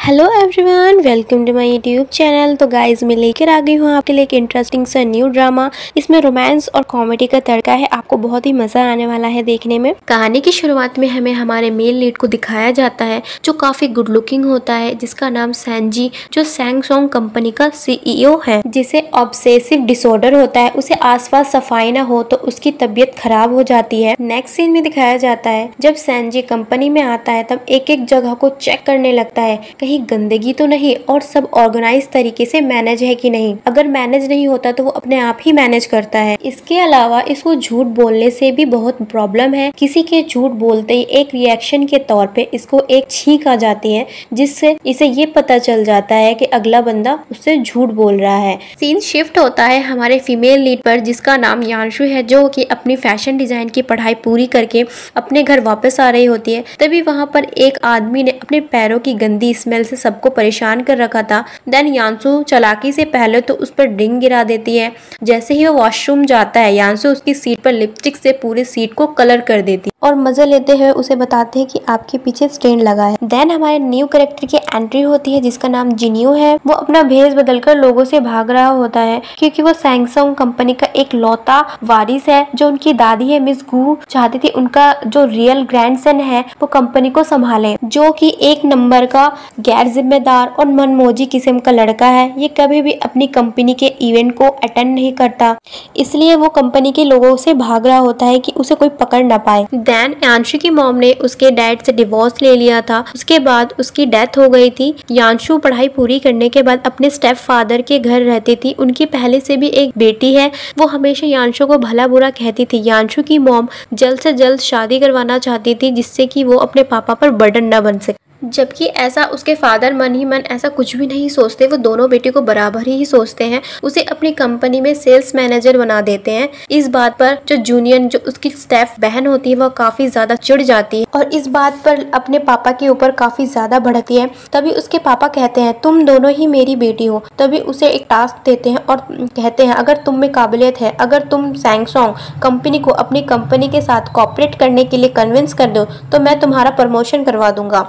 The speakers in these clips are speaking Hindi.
Hello everyone, welcome to my YouTube channel. तो गाइज मैं लेकर आ गई हूँ आपके लिए एक इंटरेस्टिंग सा न्यू ड्रामा। इसमें रोमांस और कॉमेडी का तड़का है, आपको बहुत ही मजा आने वाला है देखने में। कहानी की शुरुआत में हमें हमारे मेल लीड को दिखाया जाता है जो काफी गुड लुकिंग होता है, जिसका नाम सैनजी, जो सैमसंग कंपनी का CEO है, जिसे ऑब्सेसिव डिसऑर्डर होता है। उसे आसपास सफाई ना हो तो उसकी तबीयत खराब हो जाती है। नेक्स्ट सीन में दिखाया जाता है जब सैनजी कंपनी में आता है तब एक एक जगह को चेक करने लगता है, कहीं गंदगी तो नहीं और सब ऑर्गेनाइज तरीके से मैनेज है कि नहीं। अगर मैनेज नहीं होता तो वो अपने आप ही मैनेज करता है। इसके अलावा इसको झूठ बोलने से भी बहुत प्रॉब्लम है। किसी के झूठ बोलते ही एक रिएक्शन के तौर पे इसको एक छींक आ जाती है, जिससे इसे ये पता चल जाता है कि अगला बंदा उससे झूठ बोल रहा है। सीन शिफ्ट होता है हमारे फीमेल लीड पर, जिसका नाम यांशु है, जो कि अपनी फैशन डिजाइन की पढ़ाई पूरी करके अपने घर वापस आ रही होती है। तभी वहाँ पर एक आदमी ने अपने पैरों की गंदी स्मेल से सबको परेशान कर रखा था। देन यांशु चालाकी से पहले तो उस पर ड्रिंक गिरा देती है। जैसे ही वो वॉशरूम जाता है, यांशु उसकी सीट पर लिपस्टिक से पूरी सीट को कलर कर देती और मजे लेते हुए उसे बताते हैं कि आपके पीछे स्टेन लगा है। देन हमारे न्यू कैरेक्टर की एंट्री होती है, जिसका नाम जिनियो है। वो अपना भेष बदलकर लोगों से भाग रहा होता है क्योंकि वो सैमसंग कंपनी का एक लौता वारिस है। जो उनकी दादी है मिस गू चाहती थी उनका जो रियल ग्रैंडसन है वो कंपनी को संभाले, जो कि एक नंबर का गैर जिम्मेदार और मनमोजी किस्म का लड़का है। ये कभी भी अपनी कंपनी के इवेंट को अटेंड नहीं करता, इसलिए वो कंपनी के लोगों से भाग रहा होता है कि उसे कोई पकड़ ना पाए। देन यांशु की मॉम ने उसके डैड से डिवोर्स ले लिया था, उसके बाद उसकी डेथ हो गई थी। यांशु पढ़ाई पूरी करने के बाद अपने स्टेप फादर के घर रहती थी। उनकी पहले से भी एक बेटी है। वो हमेशा यांशु को भला बुरा कहती थी। यांशु की मॉम जल्द से जल्द शादी करवाना चाहती थी, जिससे कि वो अपने पापा पर बर्डन न बन सके, जबकि ऐसा उसके फादर मन ही मन ऐसा कुछ भी नहीं सोचते। वो दोनों बेटी को बराबर ही सोचते हैं। उसे अपनी कंपनी में सेल्स मैनेजर बना देते हैं। इस बात पर जो जूनियर, जो उसकी स्टाफ बहन होती है, वह काफी ज्यादा चिढ़ जाती है और इस बात पर अपने पापा के ऊपर काफी ज्यादा भड़कती है। तभी उसके पापा कहते हैं तुम दोनों ही मेरी बेटी हो। तभी उसे एक टास्क देते हैं और कहते हैं अगर तुम में काबिलियत है, अगर तुम सैमसंग कंपनी को अपनी कंपनी के साथ कॉपरेट करने के लिए कन्विंस कर दो तो मैं तुम्हारा प्रमोशन करवा दूंगा।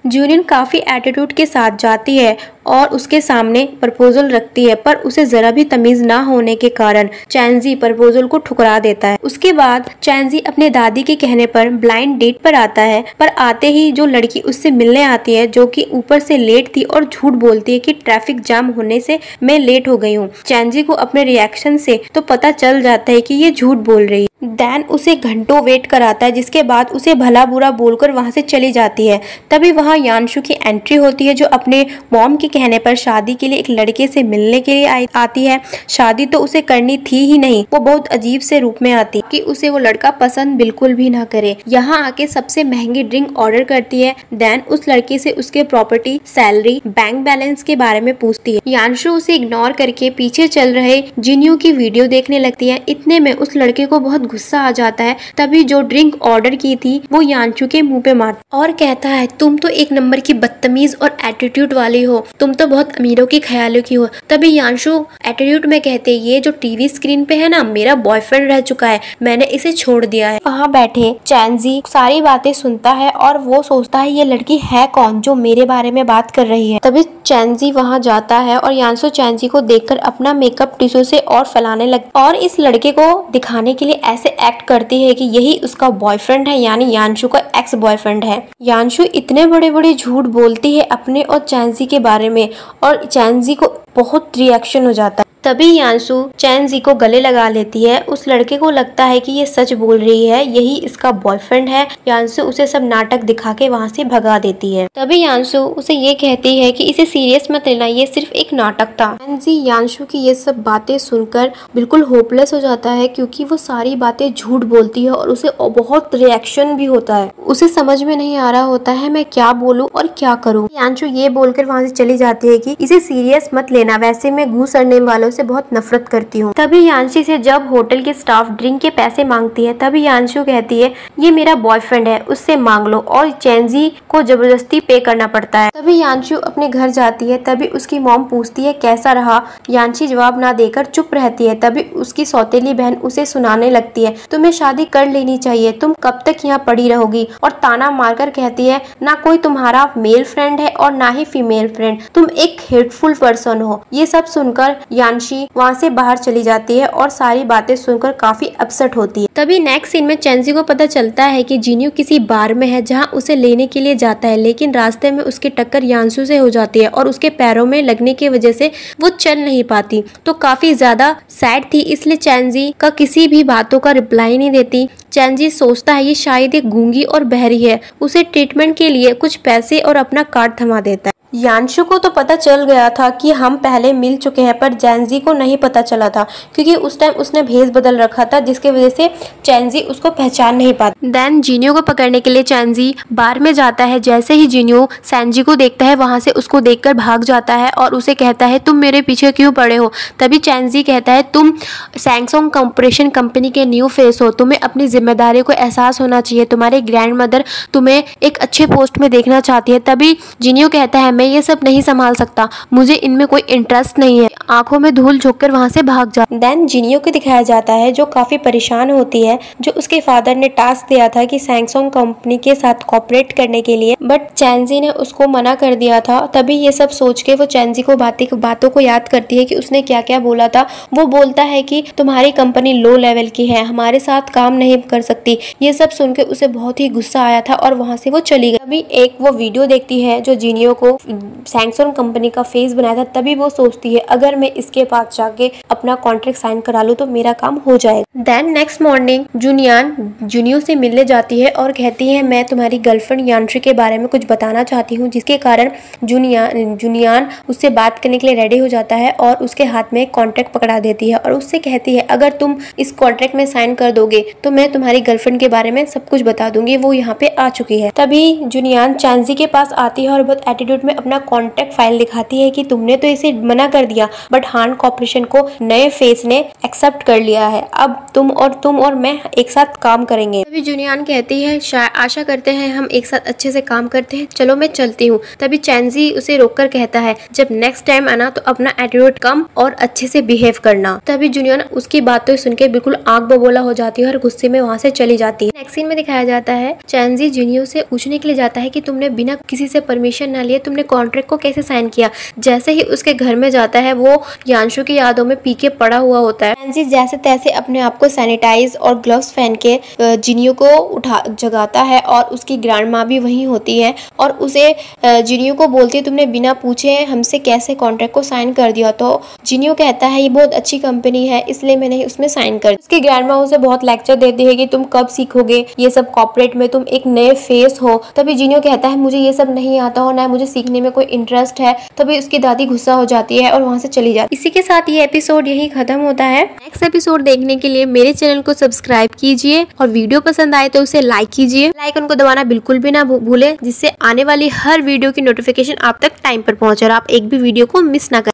जूनियन काफी एटीट्यूड के साथ जाती है और उसके सामने प्रपोजल रखती है, पर उसे जरा भी तमीज ना होने के कारण चैनजी प्रपोजल को ठुकरा देता है। उसके बाद चैनजी अपने दादी के कहने पर ब्लाइंड डेट पर आता है, पर आते ही जो लड़की उससे मिलने आती है, जो कि ऊपर से लेट थी और झूठ बोलती है कि ट्रैफिक जाम होने से मैं लेट हो गई हूँ। चैनजी को अपने रिएक्शन से तो पता चल जाता है कि ये झूठ बोल रही है। दैन उसे घंटों वेट कराता है, जिसके बाद उसे भला बुरा बोलकर वहां से चली जाती है। तभी वहां यांशु की एंट्री होती है, जो अपने मॉम के कहने पर शादी के लिए एक लड़के से मिलने के लिए आती है। शादी तो उसे करनी थी ही नहीं, वो बहुत अजीब से रूप में आती कि उसे वो लड़का पसंद बिल्कुल भी ना करे। यहाँ आके सबसे महंगी ड्रिंक ऑर्डर करती है। देन उस लड़के से उसके प्रॉपर्टी, सैलरी, बैंक बैलेंस के बारे में पूछती है। यांशु उसे इग्नोर करके पीछे चल रहे जिनियो की वीडियो देखने लगती है। इतने में उस लड़के को बहुत गुस्सा आ जाता है। तभी जो ड्रिंक ऑर्डर की थी वो यांशु के मुंह पे मारता और कहता है तुम तो एक नंबर की बदतमीज और एटीट्यूड वाली हो, तुम तो बहुत अमीरों की ख्यालों की हो। तभी यांशु एटीट्यूड में कहते ये जो टीवी स्क्रीन पे है ना, मेरा बॉयफ्रेंड रह चुका है, मैंने इसे छोड़ दिया है। वहाँ बैठे चैनजी सारी बातें सुनता है और वो सोचता है ये लड़की है कौन जो मेरे बारे में बात कर रही है। तभी चैनजी वहाँ जाता है और यांशु चैनजी को देखकर अपना मेकअप टिश्यू से और फैलाने लगता और इस लड़के को दिखाने के लिए ऐसे एक्ट करती है कि यही उसका बॉयफ्रेंड है, यानी यांशु का एक्स बॉयफ्रेंड है। यांशु इतने बड़े बड़े झूठ बोलती है अपने और चैनजी के बारे में और चैनजी को बहुत रिएक्शन हो जाता है। तभी यांशु चैनजी को गले लगा लेती है। उस लड़के को लगता है कि ये सच बोल रही है, यही इसका बॉयफ्रेंड है। यांशु उसे सब नाटक दिखा के वहाँ से भगा देती है। तभी यांशु उसे ये कहती है कि इसे सीरियस मत लेना, ये सिर्फ एक नाटक था। चैनजी यांशु की ये सब बातें सुनकर बिल्कुल होपलेस हो जाता है, क्योंकि वो सारी बातें झूठ बोलती है और उसे बहुत रिएक्शन भी होता है। उसे समझ में नहीं आ रहा होता है मैं क्या बोलूं और क्या करूं। यांशु ये बोलकर वहाँ से चली जाती है कि इसे सीरियस मत लेना, वैसे मैं घूस अड़ने वालों वालों से बहुत नफरत करती हूँ। तभी यांशी से जब होटल के स्टाफ ड्रिंक के पैसे मांगती है, तभी यांशु कहती है ये मेरा बॉयफ्रेंड है, उससे मांग लो, और चेंजी को जबरदस्ती पे करना पड़ता है। तभी यांशु अपने घर जाती है। तभी उसकी मॉम पूछती है कैसा रहा। यांशी जवाब ना देकर चुप रहती है। तभी उसकी सौतेली बहन उसे सुनाने लगती है तुम्हें शादी कर लेनी चाहिए, तुम कब तक यहाँ पड़ी रहोगी, और ताना मारकर कहती है ना कोई तुम्हारा मेल फ्रेंड है और ना ही फीमेल फ्रेंड, तुम एक हेटफुल पर्सन हो। ये सब सुनकर यांशी वहाँ से बाहर चली जाती है और सारी बातें सुनकर काफी अपसेट होती है। तभी नेक्स्ट सीन में चेंजी को पता चलता है कि जिन्यू किसी बार में है जहाँ उसे लेने के लिए जाता है, लेकिन रास्ते में उसकी टक्कर यांशु से हो जाती है और उसके पैरों में लगने की वजह से वो चल नहीं पाती। तो काफी ज्यादा सैड थी, इसलिए चेंजी का किसी भी बातों का रिप्लाई नहीं देती। चेंजी सोचता है ये शायद एक गूंगी और बहरी है, उसे ट्रीटमेंट के लिए कुछ पैसे और अपना कार्ड थमा देता है। यांशु को तो पता चल गया था कि हम पहले मिल चुके हैं, पर चेंजी को नहीं पता चला था क्योंकि उस टाइम उसने भेस बदल रखा था, जिसकी वजह से चेंजी उसको पहचान नहीं पाती। देन जिन्यू को पकड़ने के लिए चेंजी बार में जाता है। जैसे ही जिन्यू सैंजी को देखता है, वहां से उसको देखकर भाग जाता है और उसे कहता है तुम मेरे पीछे क्यों पड़े हो। तभी चेंजी कहता है तुम सैमसंग कॉर्पोरेशन कंपनी के न्यू फेस हो, तुम्हें अपनी जिम्मेदारी को एहसास होना चाहिए, तुम्हारे ग्रैंड मदर तुम्हें एक अच्छे पोस्ट में देखना चाहती है। तभी जिन्यू कहता है मैं ये सब नहीं संभाल सकता, मुझे इनमें कोई इंटरेस्ट नहीं है, आंखों में धूल झोंककर वहां से भाग जाता है। देन जिन्यू को दिखाया जाता है जो काफी परेशान होती है, जो उसके फादर ने टास्क दिया था कि सैमसंग कंपनी के साथ कॉपरेट करने के लिए, बट चेंजी ने उसको मना कर दिया था। तभी ये सब सोच के वो चेंजी को बातों को याद करती है कि उसने क्या क्या बोला था। वो बोलता है कि तुम्हारी कंपनी लो लेवल की है, हमारे साथ काम नहीं कर सकती। ये सब सुन के उसे बहुत ही गुस्सा आया था और वहां से वो चली गई। तभी एक वो वीडियो देखती है जो जिन्यू को सैमसंग कंपनी का फेस बनाया था। तभी वो सोचती है अगर मैं इसके पास जाके अपना कॉन्ट्रैक्ट साइन करा लूं तो मेरा काम हो जाएगा। देन नेक्स्ट मॉर्निंग जुनियान जुनियो से मिलने जाती है और कहती है मैं तुम्हारी गर्लफ्रेंड यांशी के बारे में कुछ बताना चाहती हूँ, जिसके कारण जुनियान उससे बात करने के लिए रेडी हो जाता है और उसके हाथ में एक कॉन्ट्रैक्ट पकड़ा देती है और उससे कहती है अगर तुम इस कॉन्ट्रैक्ट में साइन कर दोगे तो मैं तुम्हारी गर्लफ्रेंड के बारे में सब कुछ बता दूंगी। वो यहाँ पे आ चुकी है। तभी जुनियान चेंजी के पास आती है और बहुत एटीट्यूड में अपना कॉन्ट्रैक्ट फाइल दिखाती है कि तुमने तो इसे मना कर दिया, बट हान कॉर्पोरेशन को नए फेस ने एक्सेप्ट कर लिया है, अब तुम और मैं एक साथ काम करेंगे। तभी जुनियान कहती है आशा करते हैं हम एक साथ अच्छे से काम करते हैं, चलो मैं चलती हूँ। तभी चेंजी उसे रोककर कहता है जब नेक्स्ट टाइम आना तो अपना एटीट्यूड कम और अच्छे से बिहेव करना। तभी जुनियान उसकी बातें सुनकर बिल्कुल आग बबूला हो जाती है और गुस्से में वहाँ से चली जाती है। नेक्स्ट सीन में दिखाया जाता है चेंजी जुनियो से पूछने के लिए जाता है कि तुमने बिना किसी से परमिशन न लिए तुमने कॉन्ट्रैक्ट को कैसे साइन किया। जैसे ही उसके घर में जाता है वो यांशु की यादों में पी के पड़ा हुआ होता है। चेंजी जैसे तैसे अपने आप को सैनिटाइज और ग्लव्स पहन के जिनियो को उठा जगाता है और उसकी ग्रैंड माँ भी वहीं होती है और उसे जिनियो को बोलती है तुमने बिना पूछे हमसे कैसे कॉन्ट्रैक्ट को साइन कर दिया। तो जिनियो कहता है ये बहुत अच्छी कंपनी है इसलिए मैंने उसमें साइन कर दिया। उसकी ग्रैंड माँ उसे बहुत लेक्चर देती है कि तुम कब सीखोगे ये सब कॉर्पोरेट में, तुम एक नए फेस हो। तभी जिनियो कहता है मुझे ये सब नहीं आता हो, ना मुझे सीखने में कोई इंटरेस्ट है। तभी उसकी दादी गुस्सा हो जाती है और वहां से चली जाती है। इसी के साथ ये एपिसोड यही खत्म होता है। नेक्स्ट एपिसोड देखने के लिए मेरे चैनल को सब्सक्राइब कीजिए और वीडियो पसंद आए तो उसे लाइक कीजिए। बेल आइकन को दबाना बिल्कुल भी ना भूलें, जिससे आने वाली हर वीडियो की नोटिफिकेशन आप तक टाइम पर पहुंचे और आप एक भी वीडियो को मिस ना करें।